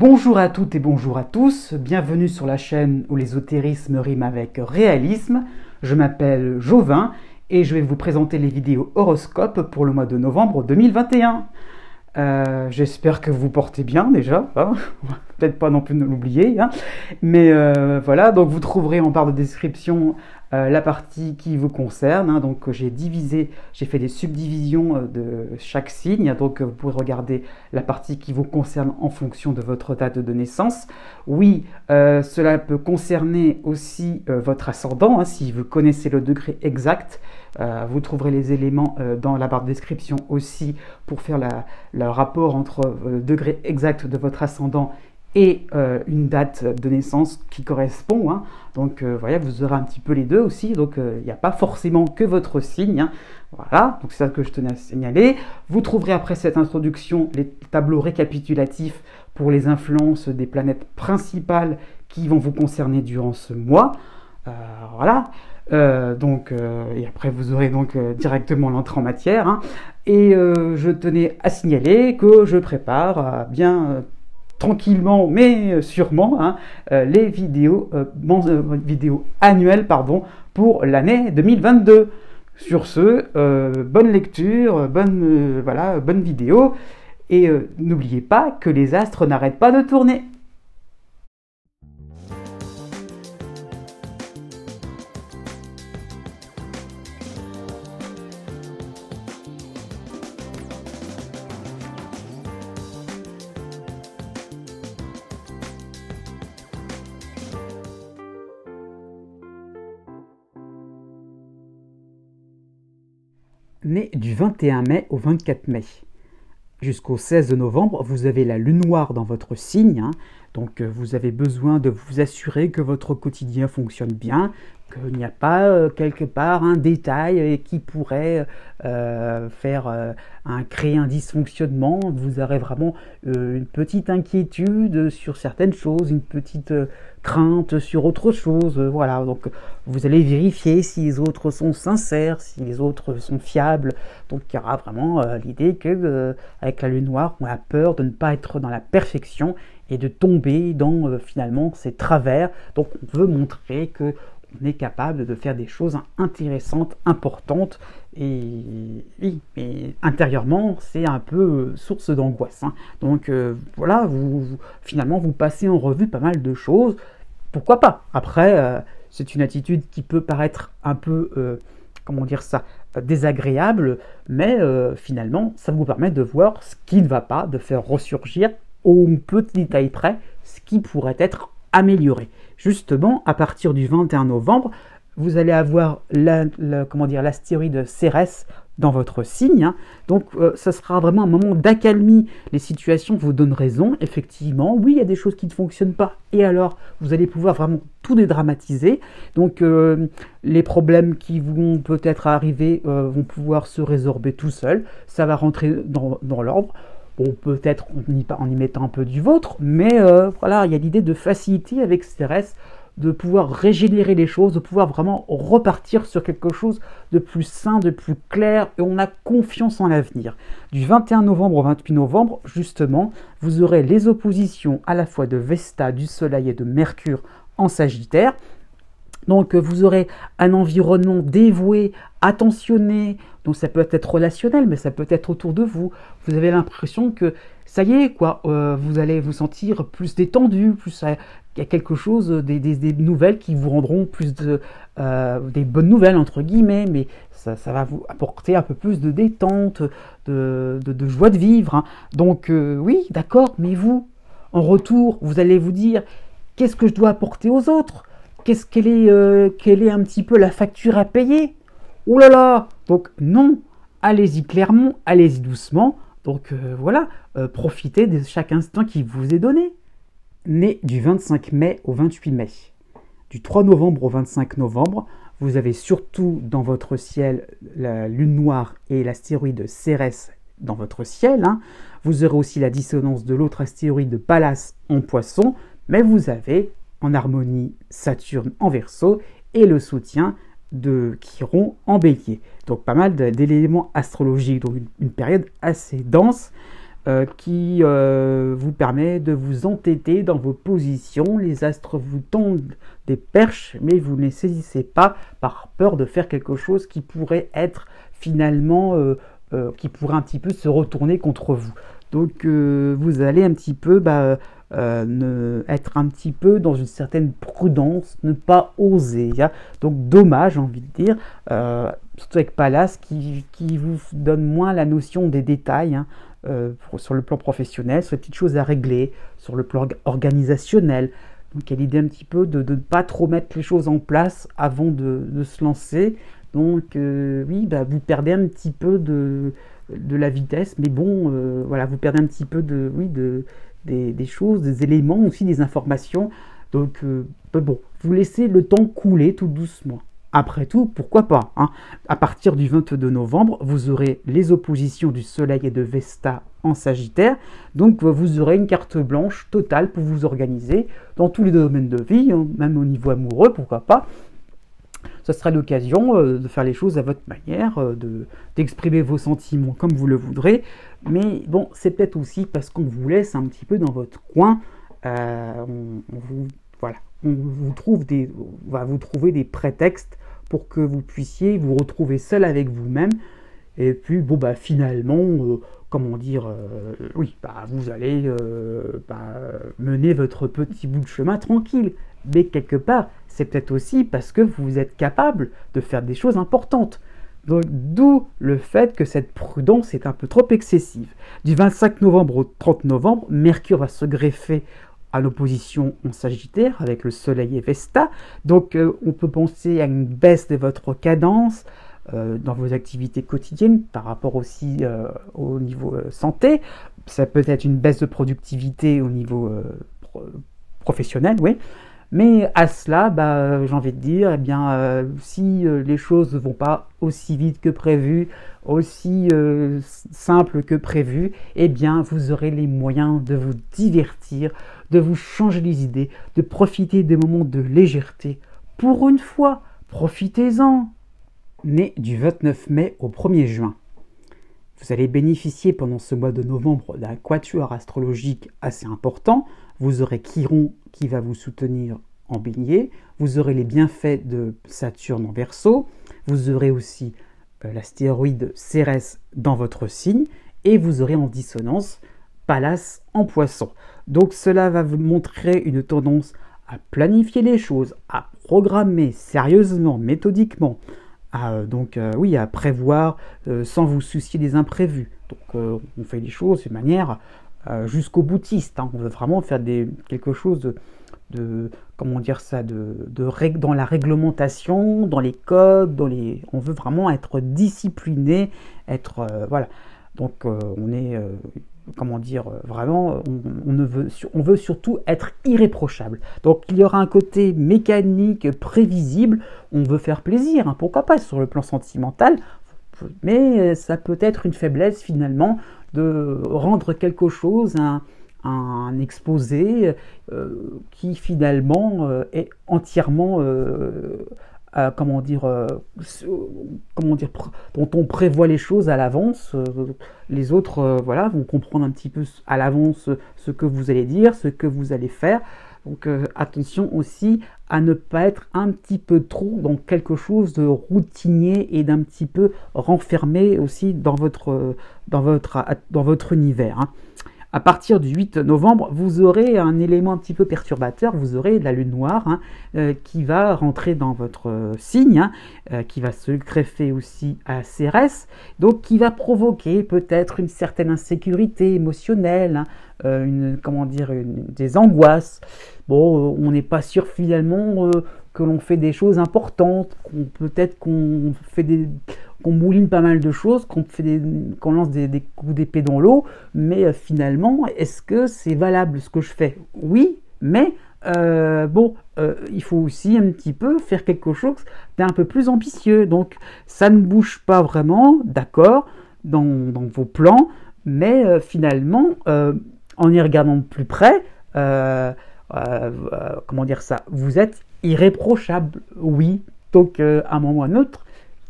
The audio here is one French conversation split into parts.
Bonjour à toutes et bonjour à tous, bienvenue sur la chaîne où l'ésotérisme rime avec réalisme. Je m'appelle Jovin et je vais vous présenter les vidéos horoscopes pour le mois de novembre 2021. J'espère que vous portez bien déjà, hein. Peut-être pas non plus de l'oublier, hein. Mais voilà, donc vous trouverez en barre de description la partie qui vous concerne, hein. Donc j'ai fait des subdivisions de chaque signe, donc vous pouvez regarder la partie qui vous concerne en fonction de votre date de naissance. Oui, cela peut concerner aussi votre ascendant, hein, si vous connaissez le degré exact. Vous trouverez les éléments dans la barre de description aussi pour faire le rapport entre le degré exact de votre ascendant et une date de naissance qui correspond, hein. Donc voilà, vous aurez un petit peu les deux aussi, donc il n'y a pas forcément que votre signe, hein. Voilà, donc c'est ça que je tenais à signaler. Vous trouverez après cette introduction les tableaux récapitulatifs pour les influences des planètes principales qui vont vous concerner durant ce mois. Voilà. Et après vous aurez donc directement l'entrée en matière, hein. Et je tenais à signaler que je prépare bien tranquillement mais sûrement, hein, les vidéos annuelles pour l'année 2022. Sur ce, bonne lecture, bonne vidéo, et n'oubliez pas que les astres n'arrêtent pas de tourner. Né du 21 mai au 24 mai. Jusqu'au 16 novembre, vous avez la lune noire dans votre signe, hein. Donc vous avez besoin de vous assurer que votre quotidien fonctionne bien, qu'il n'y a pas quelque part un détail qui pourrait créer un dysfonctionnement. Vous aurez vraiment une petite inquiétude sur certaines choses, une petite crainte sur autre chose. Voilà, donc vous allez vérifier si les autres sont sincères, si les autres sont fiables. Donc il y aura vraiment l'idée que avec la lune noire, on a peur de ne pas être dans la perfection et de tomber dans finalement ces travers. Donc on veut montrer que on est capable de faire des choses intéressantes, importantes, et oui, mais intérieurement, c'est un peu source d'angoisse, hein. Donc voilà, finalement, vous passez en revue pas mal de choses. Pourquoi pas? Après, c'est une attitude qui peut paraître un peu, comment dire ça, désagréable, mais finalement, ça vous permet de voir ce qui ne va pas, de faire ressurgir au petit détail près ce qui pourrait être amélioré. Justement, à partir du 21 novembre, vous allez avoir l'astéroïde Cérès dans votre signe, hein. Donc ça sera vraiment un moment d'accalmie. Les situations vous donnent raison, effectivement. Oui, il y a des choses qui ne fonctionnent pas, et alors vous allez pouvoir vraiment tout dédramatiser. Donc les problèmes qui vont peut-être arriver vont pouvoir se résorber tout seuls. Ça va rentrer dans l'ordre. Bon, peut-être en y mettant un peu du vôtre, mais voilà, il y a l'idée de faciliter avec Cérès, de pouvoir régénérer les choses, de pouvoir vraiment repartir sur quelque chose de plus sain, de plus clair, et on a confiance en l'avenir. Du 21 novembre au 28 novembre, justement, vous aurez les oppositions à la fois de Vesta, du Soleil et de Mercure en Sagittaire. Donc vous aurez un environnement dévoué, attentionné, donc ça peut être relationnel, mais ça peut être autour de vous. Vous avez l'impression que ça y est, quoi, vous allez vous sentir plus détendu, il y a quelque chose, des nouvelles qui vous rendront plus des bonnes nouvelles, entre guillemets, mais ça va vous apporter un peu plus de détente, de joie de vivre, hein. Donc oui, d'accord, mais vous, en retour, vous allez vous dire, qu'est-ce que je dois apporter aux autres? Quelle est un petit peu la facture à payer? Oh là là! Donc non, allez-y clairement, allez-y doucement. Donc voilà, profitez de chaque instant qui vous est donné. Né du 25 mai au 28 mai. Du 3 novembre au 25 novembre, vous avez surtout dans votre ciel la lune noire et l'astéroïde Cérès dans votre ciel, hein. Vous aurez aussi la dissonance de l'autre astéroïde Pallas en Poisson, mais vous avez en harmonie Saturne en Verseau et le soutien de Chiron en Bélier. Donc pas mal d'éléments astrologiques, donc une période assez dense. qui vous permet de vous entêter dans vos positions. Les astres vous tendent des perches, mais vous ne les saisissez pas par peur de faire quelque chose qui pourrait être finalement, qui pourrait un petit peu se retourner contre vous. Donc vous allez un petit peu être un petit peu dans une certaine prudence, ne pas oser. Hein. Donc dommage, j'ai envie de dire, surtout avec Pallas qui vous donne moins la notion des détails. Hein. Sur le plan professionnel, sur les petites choses à régler, sur le plan organisationnel. Donc il y a l'idée un petit peu de ne pas trop mettre les choses en place avant de se lancer. Donc oui, vous perdez un petit peu de la vitesse, mais bon, voilà, vous perdez un petit peu des choses, des éléments, aussi des informations. Donc bon, vous laissez le temps couler tout doucement. Après tout, pourquoi pas, hein. À partir du 22 novembre, vous aurez les oppositions du Soleil et de Vesta en Sagittaire. Donc vous aurez une carte blanche totale pour vous organiser dans tous les domaines de vie, hein, même au niveau amoureux, pourquoi pas. Ce sera l'occasion de faire les choses à votre manière, d'exprimer vos sentiments comme vous le voudrez. Mais bon, c'est peut-être aussi parce qu'on vous laisse un petit peu dans votre coin. On va vous trouver des prétextes pour que vous puissiez vous retrouver seul avec vous-même. Et puis, bon, finalement, vous allez mener votre petit bout de chemin tranquille. Mais quelque part, c'est peut-être aussi parce que vous êtes capable de faire des choses importantes. Donc, d'où le fait que cette prudence est un peu trop excessive. Du 25 novembre au 30 novembre, Mercure va se greffer à l'opposition en Sagittaire avec le Soleil et Vesta. Donc on peut penser à une baisse de votre cadence dans vos activités quotidiennes par rapport aussi au niveau santé. Ça peut être une baisse de productivité au niveau professionnel, oui. Mais à cela, j'ai envie de dire, si les choses ne vont pas aussi vite que prévu, aussi simple que prévu, vous aurez les moyens de vous divertir, de vous changer les idées, de profiter des moments de légèreté. Pour une fois, profitez-en. Né du 29 mai au 1er juin. Vous allez bénéficier pendant ce mois de novembre d'un quatuor astrologique assez important. Vous aurez Chiron qui va vous soutenir en Bélier. Vous aurez les bienfaits de Saturne en Verseau. Vous aurez aussi l'astéroïde Cérès dans votre signe. Et vous aurez en dissonance Pallas en Poisson. Donc cela va vous montrer une tendance à planifier les choses, à programmer sérieusement, méthodiquement, à prévoir sans vous soucier des imprévus. Donc on fait les choses de manière jusqu'au boutiste. Hein. On veut vraiment faire quelque chose dans la réglementation, dans les codes, on veut vraiment être discipliné, Donc on est on veut surtout être irréprochable. Donc il y aura un côté mécanique, prévisible, on veut faire plaisir, hein, pourquoi pas sur le plan sentimental, mais ça peut être une faiblesse finalement de rendre quelque chose, un exposé qui finalement est entièrement dont on prévoit les choses à l'avance. Les autres vont comprendre un petit peu à l'avance ce que vous allez dire, ce que vous allez faire. Donc attention aussi à ne pas être un petit peu trop dans quelque chose de routinier et d'un petit peu renfermé aussi dans votre univers. Hein. À partir du 8 novembre, vous aurez un élément un petit peu perturbateur, vous aurez la lune noire qui va rentrer dans votre signe, qui va se greffer aussi à Cérès, donc qui va provoquer peut-être une certaine insécurité émotionnelle, des angoisses. Bon, on n'est pas sûr finalement que l'on fait des choses importantes, qu'on mouline pas mal de choses, qu'on lance des coups d'épée dans l'eau, mais finalement, est-ce que c'est valable ce que je fais? Oui, mais il faut aussi un petit peu faire quelque chose d'un peu plus ambitieux. Donc, ça ne bouge pas vraiment, d'accord, dans vos plans, mais finalement, en y regardant de plus près, vous êtes irréprochable, oui. Donc, à un moment ou à un autre,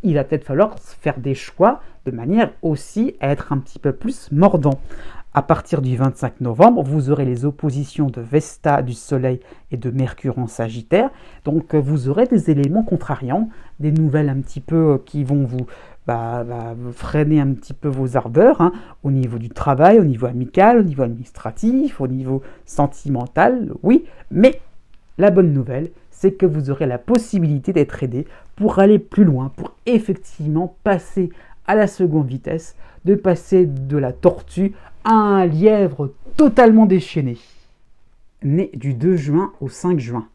il va peut-être falloir faire des choix de manière aussi à être un petit peu plus mordant. À partir du 25 novembre, vous aurez les oppositions de Vesta du Soleil et de Mercure en Sagittaire. Donc vous aurez des éléments contrariants, des nouvelles un petit peu qui vont vous freiner un petit peu vos ardeurs, hein, au niveau du travail, au niveau amical, au niveau administratif, au niveau sentimental, oui. Mais la bonne nouvelle, c'est que vous aurez la possibilité d'être aidé pour aller plus loin, pour effectivement passer à la seconde vitesse, de passer de la tortue à un lièvre totalement déchaîné. Né du 2 juin au 5 juin.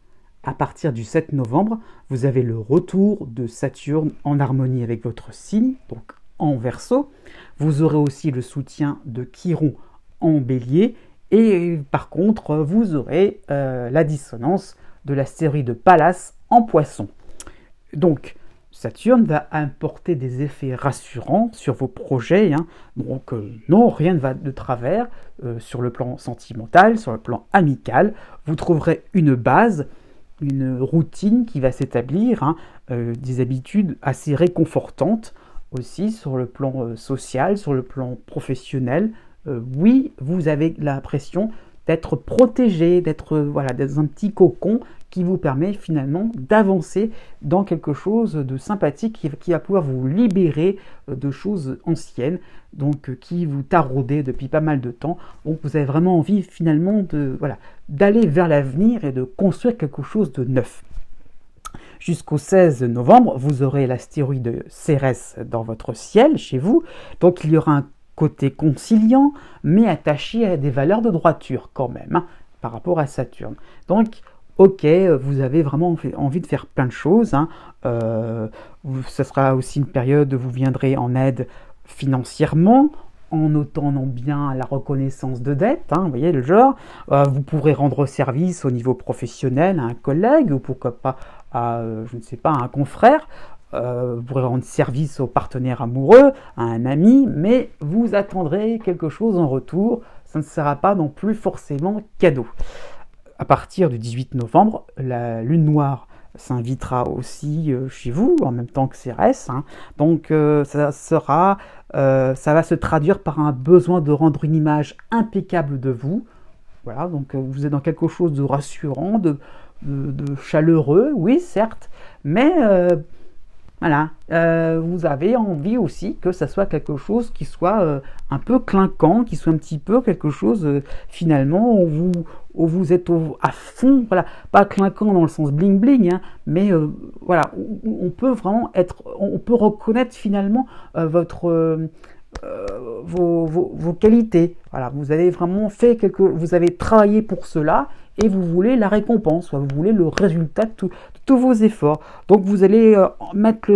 À partir du 7 novembre, vous avez le retour de Saturne en harmonie avec votre signe, donc en Verseau. Vous aurez aussi le soutien de Chiron en Bélier. Et par contre, vous aurez la dissonance de l'astéroïde de Pallas en Poisson. Donc, Saturne va apporter des effets rassurants sur vos projets. Hein. Donc, non, rien ne va de travers sur le plan sentimental, sur le plan amical. Vous trouverez une base, une routine qui va s'établir, hein, des habitudes assez réconfortantes aussi sur le plan social, sur le plan professionnel. Oui, vous avez l'impression d'être protégé, d'être dans un petit cocon qui vous permet finalement d'avancer dans quelque chose de sympathique qui va pouvoir vous libérer de choses anciennes, donc qui vous taraudaient depuis pas mal de temps. Donc vous avez vraiment envie finalement d'aller vers l'avenir et de construire quelque chose de neuf. Jusqu'au 16 novembre, vous aurez l'astéroïde Cérès dans votre ciel, chez vous. Donc il y aura un côté conciliant, mais attaché à des valeurs de droiture quand même, hein, par rapport à Saturne. Donc, ok, vous avez vraiment envie de faire plein de choses. Hein. Ce sera aussi une période où vous viendrez en aide financièrement, en obtenant bien la reconnaissance de dette, hein, vous voyez le genre. Vous pourrez rendre service au niveau professionnel à un collègue, ou pourquoi pas à, je ne sais pas, à un confrère. Vous pourrez rendre service au partenaire amoureux, à un ami, mais vous attendrez quelque chose en retour. Ça ne sera pas non plus forcément cadeau. À partir du 18 novembre, la lune noire s'invitera aussi chez vous, en même temps que Cérès. Hein. Donc ça va se traduire par un besoin de rendre une image impeccable de vous. Voilà, donc vous êtes dans quelque chose de rassurant, de chaleureux, oui certes, mais voilà, vous avez envie aussi que ça soit quelque chose qui soit un peu clinquant, qui soit un petit peu quelque chose finalement où vous êtes à fond, voilà, pas clinquant dans le sens bling bling, hein, mais voilà, où on peut vraiment on peut reconnaître finalement vos qualités. Voilà, vous avez vraiment vous avez travaillé pour cela et vous voulez la récompense, soit vous voulez le résultat de tous vos efforts. Donc vous allez mettre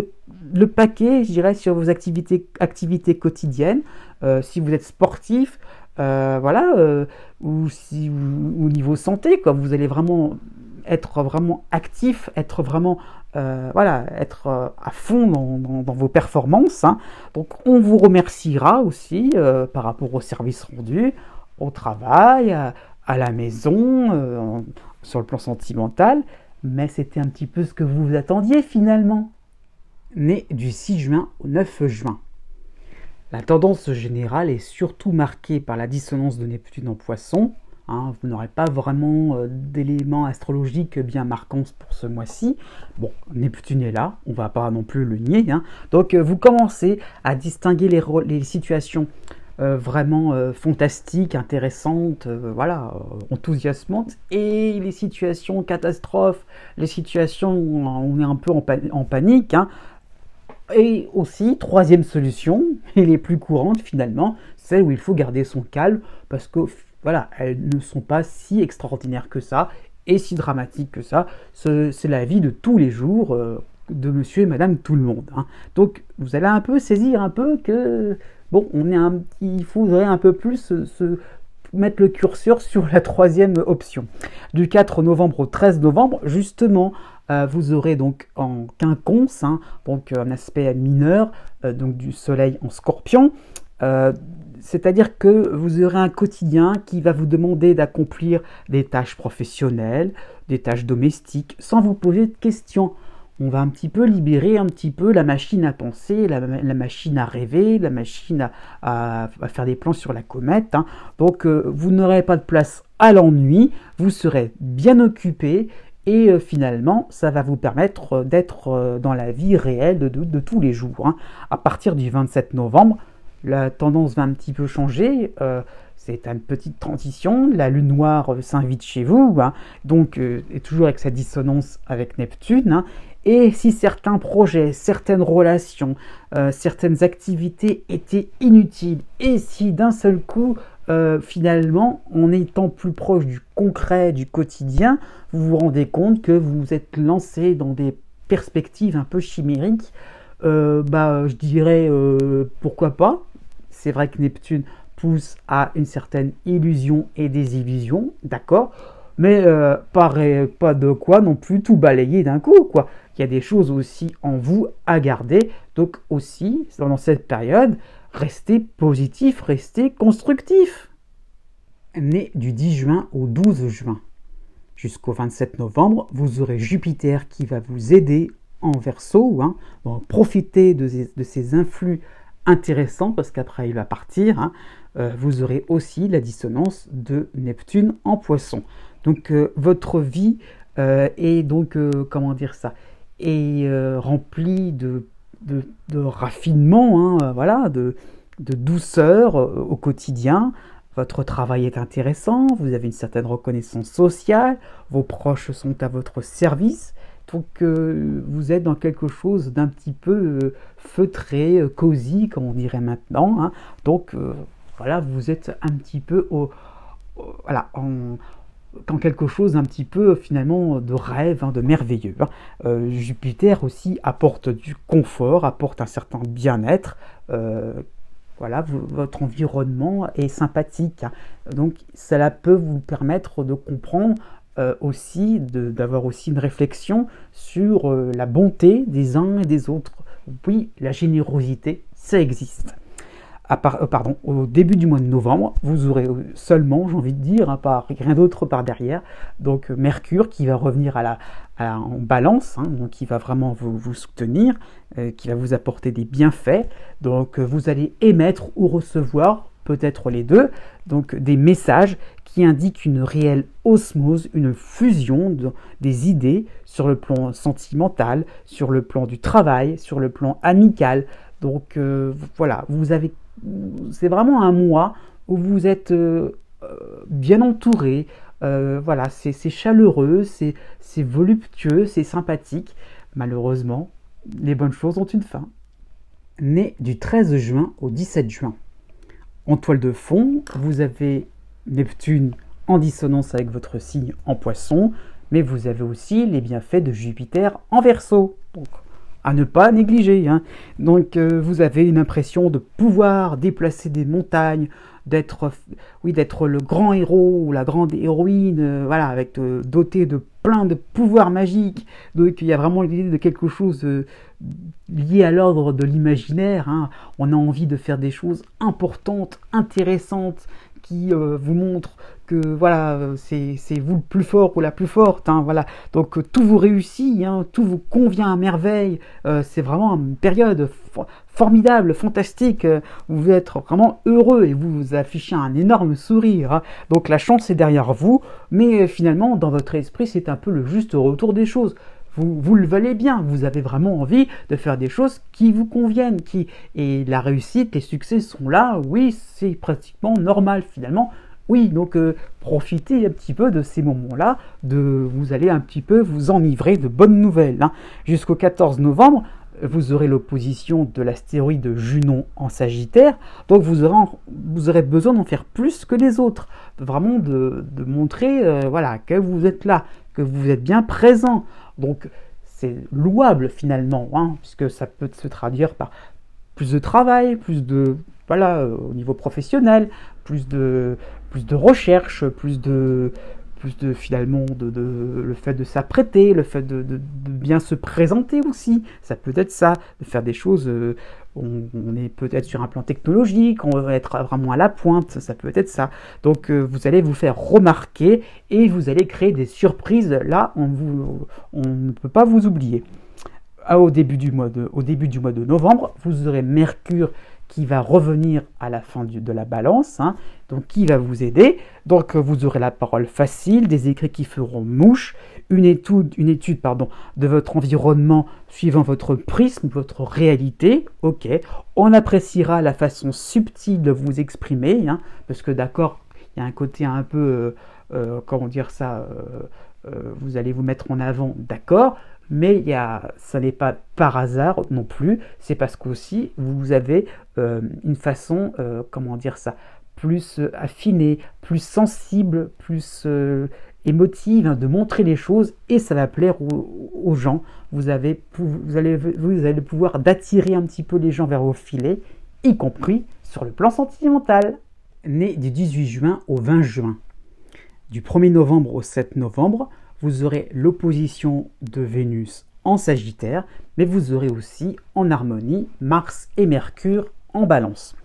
le paquet, je dirais, sur vos activités quotidiennes. Si vous êtes sportif, ou si au niveau santé, quoi, vous allez vraiment être vraiment actif, être vraiment être à fond dans vos performances. Hein. Donc on vous remerciera aussi par rapport au service rendu, au travail, à la maison, sur le plan sentimental, mais c'était un petit peu ce que vous attendiez finalement. Né du 6 juin au 9 juin. La tendance générale est surtout marquée par la dissonance de Neptune en Poisson. Hein, vous n'aurez pas vraiment d'éléments astrologiques bien marquants pour ce mois-ci. Bon, Neptune est là, on ne va pas non plus le nier. Hein. Donc vous commencez à distinguer les situations vraiment fantastiques, intéressantes, enthousiasmantes, et les situations catastrophes, les situations où on est un peu en panique. Hein. Et aussi, troisième solution, et les plus courantes finalement, celle où il faut garder son calme, parce que voilà, elles ne sont pas si extraordinaires que ça, et si dramatiques que ça. C'est la vie de tous les jours de monsieur et madame tout le monde. Hein. Donc vous allez un peu saisir un peu que bon, il faudrait un peu plus mettre le curseur sur la troisième option. Du 4 novembre au 13 novembre, justement, vous aurez donc en quinconce, hein, donc un aspect mineur, donc du soleil en scorpion, c'est-à-dire que vous aurez un quotidien qui va vous demander d'accomplir des tâches professionnelles, des tâches domestiques, sans vous poser de questions. On va un petit peu libérer un petit peu la machine à penser, la machine à rêver, la machine à faire des plans sur la comète, hein. Donc vous n'aurez pas de place à l'ennui, vous serez bien occupé et finalement ça va vous permettre d'être dans la vie réelle de tous les jours, hein. À partir du 27 novembre, la tendance va un petit peu changer. C'est une petite transition, la lune noire s'invite chez vous, hein, donc et toujours avec sa dissonance avec Neptune, hein. Et si certains projets, certaines relations, certaines activités étaient inutiles, et si d'un seul coup, finalement, en étant plus proche du concret, du quotidien, vous vous rendez compte que vous êtes lancé dans des perspectives un peu chimériques, je dirais pourquoi pas. C'est vrai que Neptune pousse à une certaine illusion et désillusion, d'accord, mais pas de quoi non plus tout balayer d'un coup, quoi. Il y a des choses aussi en vous à garder, donc aussi, pendant cette période, restez positif, restez constructif. Né du 10 juin au 12 juin, jusqu'au 27 novembre, vous aurez Jupiter qui va vous aider en Verseau, hein. Bon, profitez de ces influx intéressants, parce qu'après il va partir, hein. Vous aurez aussi la dissonance de Neptune en Poisson. Donc votre vie est donc, comment dire ça, est remplie de raffinement, hein, voilà, de douceur au quotidien. Votre travail est intéressant, vous avez une certaine reconnaissance sociale, vos proches sont à votre service, donc vous êtes dans quelque chose d'un petit peu feutré, cosy, comme on dirait maintenant, hein. Donc voilà, vous êtes un petit peu voilà, dans quelque chose un petit peu finalement de rêve, hein, de merveilleux, hein. Jupiter aussi apporte du confort, apporte un certain bien-être. Voilà, votre environnement est sympathique, hein. Donc cela peut vous permettre de comprendre aussi, d'avoir aussi une réflexion sur la bonté des uns et des autres. Oui, la générosité, ça existe. Au début du mois de novembre, vous aurez seulement, j'ai envie de dire, hein, rien d'autre par derrière, donc Mercure qui va revenir en balance, hein, donc qui va vraiment vous soutenir, qui va vous apporter des bienfaits. Donc vous allez émettre ou recevoir, peut-être les deux, donc des messages qui indiquent une réelle osmose, une fusion des idées sur le plan sentimental, sur le plan du travail, sur le plan amical. Donc voilà, c'est vraiment un mois où vous êtes bien entouré, voilà, c'est chaleureux, c'est voluptueux, c'est sympathique. Malheureusement, les bonnes choses ont une fin. Né du 13 juin au 17 juin. En toile de fond, vous avez Neptune en dissonance avec votre signe en Poisson, mais vous avez aussi les bienfaits de Jupiter en Verseau. Donc, à ne pas négliger, hein. Donc vous avez une impression de pouvoir déplacer des montagnes, d'être le grand héros ou la grande héroïne, voilà, avec doté de plein de pouvoirs magiques. Donc il y a vraiment l'idée de quelque chose lié à l'ordre de l'imaginaire, hein. On a envie de faire des choses importantes, intéressantes, qui vous montrent que voilà, c'est vous le plus fort ou la plus forte, hein, voilà. Donc tout vous réussit, hein, tout vous convient à merveille. C'est vraiment une période formidable, fantastique. Vous êtes vraiment heureux et vous affichez un énorme sourire, hein. Donc la chance est derrière vous, mais finalement dans votre esprit c'est un peu le juste retour des choses. Vous le valez bien, vous avez vraiment envie de faire des choses qui vous conviennent, et la réussite, les succès sont là, oui, c'est pratiquement normal finalement. Oui, donc profitez un petit peu de ces moments-là, vous allez un petit peu vous enivrer de bonnes nouvelles, hein. Jusqu'au 14 novembre, vous aurez l'opposition de l'astéroïde Junon en Sagittaire, donc vous aurez besoin d'en faire plus que les autres, vraiment de montrer voilà, que vous êtes là, que vous êtes bien présent. Donc c'est louable finalement, hein, puisque ça peut se traduire par plus de travail, plus de, voilà, au niveau professionnel, plus de recherche, plus de finalement le fait de s'apprêter, le fait de bien se présenter aussi. Ça peut être ça, de faire des choses. On est peut-être sur un plan technologique, on va être vraiment à la pointe, ça peut être ça. Donc vous allez vous faire remarquer et vous allez créer des surprises. Là, on ne peut pas vous oublier. au début du mois de novembre, vous aurez Mercure qui va revenir à la fin de la balance, hein, donc qui va vous aider. Donc vous aurez la parole facile, des écrits qui feront mouche, une étude de votre environnement suivant votre prisme, votre réalité. Ok, on appréciera la façon subtile de vous exprimer, hein, parce que d'accord, il y a un côté un peu, comment dire ça, vous allez vous mettre en avant, d'accord, mais ça n'est pas par hasard non plus, c'est parce qu'aussi vous avez une façon, comment dire ça, plus affinée, plus sensible, plus émotive, hein, de montrer les choses, et ça va plaire aux gens. Vous allez le pouvoir d'attirer un petit peu les gens vers vos filets, y compris sur le plan sentimental. Né du 18 juin au 20 juin, du 1er novembre au 7 novembre, vous aurez l'opposition de Vénus en Sagittaire, mais vous aurez aussi en harmonie Mars et Mercure en Balance.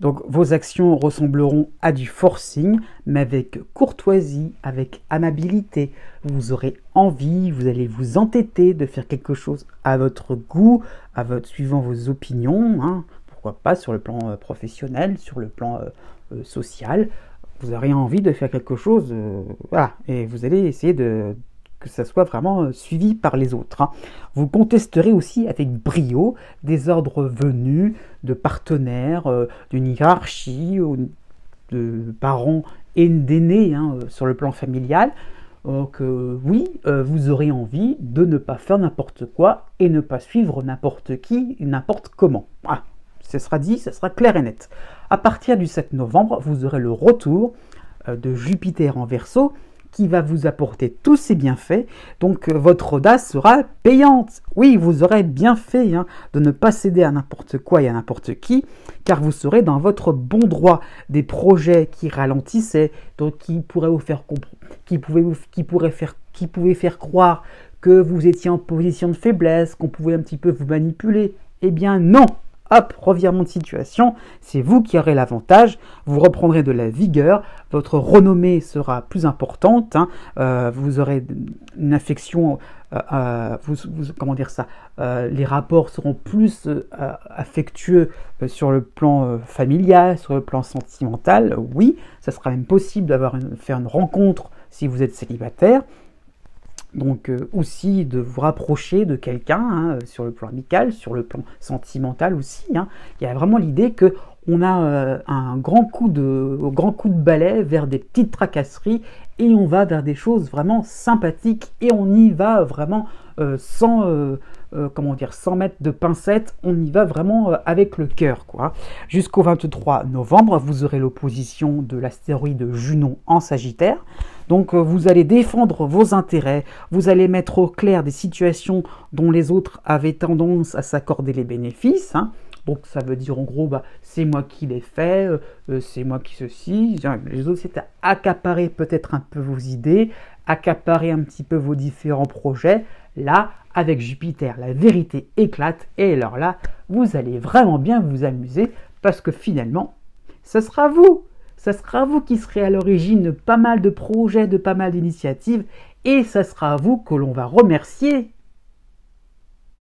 Donc vos actions ressembleront à du forcing, mais avec courtoisie, avec amabilité. Vous aurez envie, vous allez vous entêter de faire quelque chose à votre goût, suivant vos opinions, hein, pourquoi pas sur le plan professionnel, sur le plan social. Vous aurez envie de faire quelque chose, voilà, et vous allez essayer que ça soit vraiment suivi par les autres, hein. Vous contesterez aussi avec brio des ordres venus de partenaires, d'une hiérarchie, de parents et d'aînés, hein, sur le plan familial. Donc oui, vous aurez envie de ne pas faire n'importe quoi et ne pas suivre n'importe qui, n'importe comment. Voilà. Ce sera dit, ce sera clair et net. À partir du 7 novembre, vous aurez le retour de Jupiter en Verseau qui va vous apporter tous ses bienfaits. Donc votre audace sera payante. Oui, vous aurez bien fait, hein, de ne pas céder à n'importe quoi et à n'importe qui, car vous serez dans votre bon droit. Des projets qui ralentissaient, donc qui pourraient vous faire comprendre, qui pouvaient faire croire que vous étiez en position de faiblesse, qu'on pouvait un petit peu vous manipuler. Eh bien non. Hop, revirement de situation, c'est vous qui aurez l'avantage, vous reprendrez de la vigueur, votre renommée sera plus importante, hein, vous aurez une affection, comment dire ça, les rapports seront plus affectueux sur le plan familial, sur le plan sentimental, oui, ça sera même possible faire une rencontre si vous êtes célibataire. Donc aussi de vous rapprocher de quelqu'un, hein, sur le plan amical, sur le plan sentimental aussi, hein. Il y a vraiment l'idée que on a un grand coup de balai vers des petites tracasseries et on va vers des choses vraiment sympathiques et on y va vraiment sans mettre de pincettes, on y va vraiment avec le cœur, quoi. Jusqu'au 23 novembre, vous aurez l'opposition de l'astéroïde Junon en Sagittaire. Donc vous allez défendre vos intérêts, vous allez mettre au clair des situations dont les autres avaient tendance à s'accorder les bénéfices, hein. Donc ça veut dire en gros, c'est moi qui l'ai fait, c'est moi qui ceci. Les autres, c'est à accaparer peut-être un peu vos idées, accaparer un petit peu vos différents projets. Là, avec Jupiter, la vérité éclate et alors là, vous allez vraiment bien vous amuser parce que finalement, ce sera vous. Ça sera vous qui serez à l'origine de pas mal de projets, de pas mal d'initiatives et ça sera vous que l'on va remercier